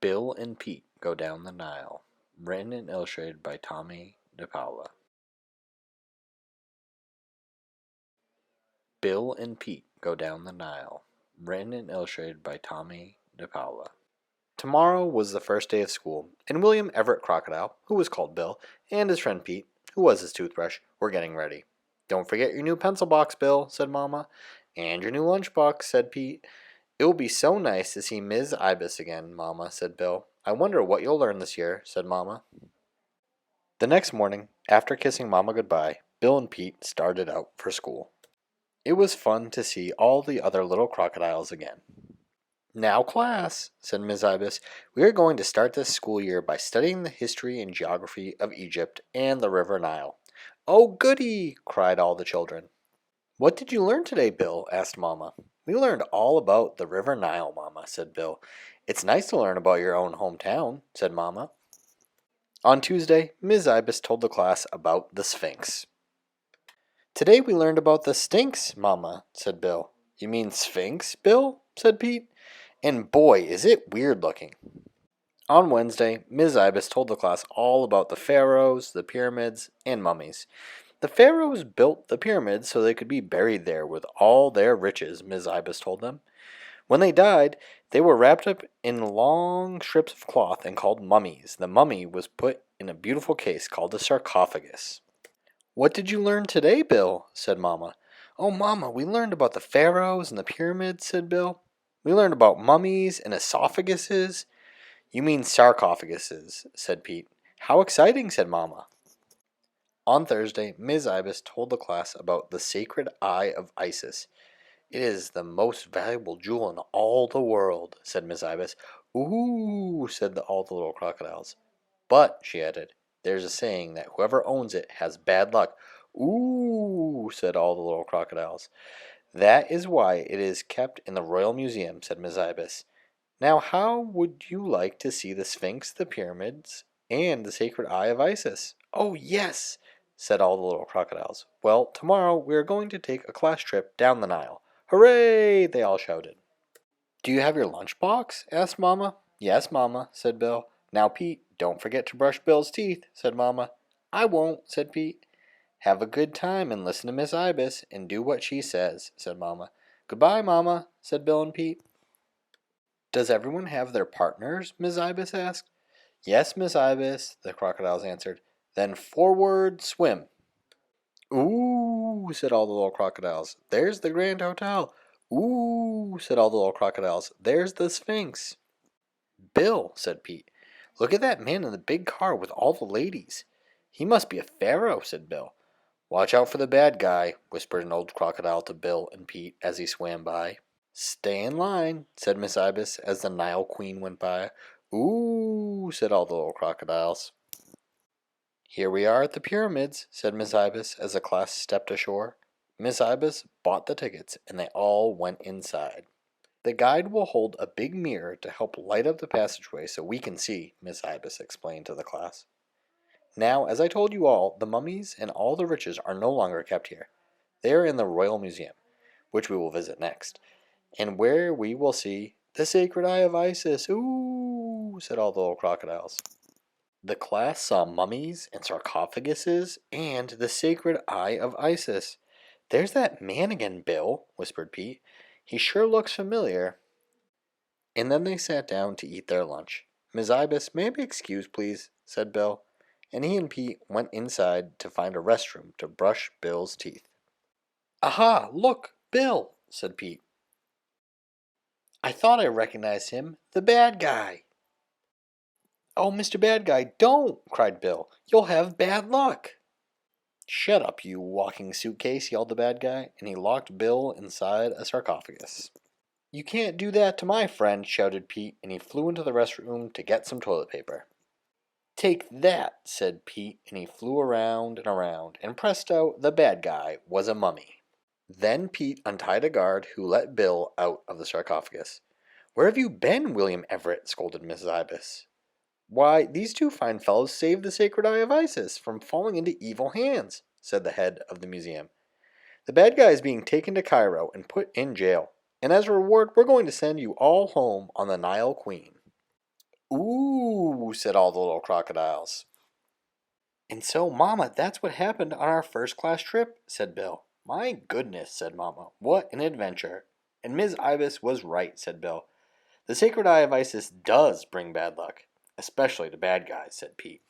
Bill and Pete Go Down the Nile. Written and illustrated by Tommy DePaula. Bill and Pete Go Down the Nile. Written and illustrated by Tommy DePaula. Tomorrow was the first day of school, and William Everett Crocodile, who was called Bill, and his friend Pete, who was his toothbrush, were getting ready. "Don't forget your new pencil box, Bill," said Mama. "And your new lunchbox," said Pete. "It will be so nice to see Ms. Ibis again, Mama," said Bill. "I wonder what you'll learn this year," said Mama. The next morning, after kissing Mama goodbye, Bill and Pete started out for school. It was fun to see all the other little crocodiles again. "Now, class," said Ms. Ibis, "we are going to start this school year by studying the history and geography of Egypt and the River Nile." "Oh, goody!" cried all the children. "What did you learn today, Bill?" asked Mama. "We learned all about the River Nile, Mama," said Bill. "It's nice to learn about your own hometown," said Mama. On Tuesday, Ms. Ibis told the class about the Sphinx. "Today we learned about the Stinks, Mama," said Bill. "You mean Sphinx, Bill?" said Pete. "And boy, is it weird looking." On Wednesday, Ms. Ibis told the class all about the pharaohs, the pyramids, and mummies. "The pharaohs built the pyramids so they could be buried there with all their riches," Ms. Ibis told them. "When they died, they were wrapped up in long strips of cloth and called mummies. The mummy was put in a beautiful case called a sarcophagus." "What did you learn today, Bill?" said Mama. "Oh, Mama, we learned about the pharaohs and the pyramids," said Bill. "We learned about mummies and esophaguses." "You mean sarcophaguses," said Pete. "How exciting," said Mama. On Thursday, Ms. Ibis told the class about the sacred eye of Isis. "It is the most valuable jewel in all the world," said Ms. Ibis. "Ooh," said all the little crocodiles. "But," she added, "there's a saying that whoever owns it has bad luck." "Ooh," said all the little crocodiles. "That is why it is kept in the Royal Museum," said Ms. Ibis. "Now how would you like to see the Sphinx, the pyramids, and the sacred eye of Isis?" "Oh, yes," said all the little crocodiles. "Well, tomorrow we are going to take a class trip down the Nile." "Hooray!" they all shouted. "Do you have your lunchbox?" asked Mama. "Yes, Mama," said Bill. "Now, Pete, don't forget to brush Bill's teeth," said Mama. "I won't," said Pete. "Have a good time and listen to Miss Ibis and do what she says," said Mama. "Goodbye, Mama," said Bill and Pete. "Does everyone have their partners?" Miss Ibis asked. "Yes, Miss Ibis," the crocodiles answered. "Then forward, swim." "Ooh," said all the little crocodiles. "There's the Grand Hotel." "Ooh," said all the little crocodiles. "There's the Sphinx." "Bill," said Pete, "look at that man in the big car with all the ladies." "He must be a pharaoh," said Bill. "Watch out for the bad guy," whispered an old crocodile to Bill and Pete as he swam by. "Stay in line," said Miss Ibis as the Nile Queen went by. "Ooh," said all the little crocodiles. "Here we are at the pyramids," said Miss Ibis as the class stepped ashore. Miss Ibis bought the tickets and they all went inside. "The guide will hold a big mirror to help light up the passageway so we can see," Miss Ibis explained to the class. "Now, as I told you all, the mummies and all the riches are no longer kept here. They are in the Royal Museum, which we will visit next, and where we will see the sacred eye of Isis." "Ooh," said all the little crocodiles. The class saw mummies and sarcophaguses and the sacred eye of Isis. "There's that man again, Bill," whispered Pete. "He sure looks familiar." And then they sat down to eat their lunch. "Miss Ibis, may I be excused, please?" said Bill, and he and Pete went inside to find a restroom to brush Bill's teeth. "Aha, look, Bill," said Pete. "I thought I recognized him, the bad guy." "Oh, Mr. Bad Guy, don't!" cried Bill. "You'll have bad luck." "Shut up, you walking suitcase," yelled the bad guy, and he locked Bill inside a sarcophagus. "You can't do that to my friend," shouted Pete, and he flew into the restroom to get some toilet paper. "Take that," said Pete, and he flew around and around, and presto, the bad guy was a mummy. Then Pete untied a guard who let Bill out of the sarcophagus. "Where have you been, William Everett?" scolded Mrs. Ibis. "Why, these two fine fellows saved the sacred eye of Isis from falling into evil hands," said the head of the museum. "The bad guy is being taken to Cairo and put in jail, and as a reward we're going to send you all home on the Nile Queen." Ooh, said all the little crocodiles. And so, Mama, that's what happened on our first class trip, said Bill. My goodness, said Mama, what an adventure. And Ms. Ibis was right, said Bill. The sacred eye of Isis does bring bad luck, especially to bad guys, said Pete.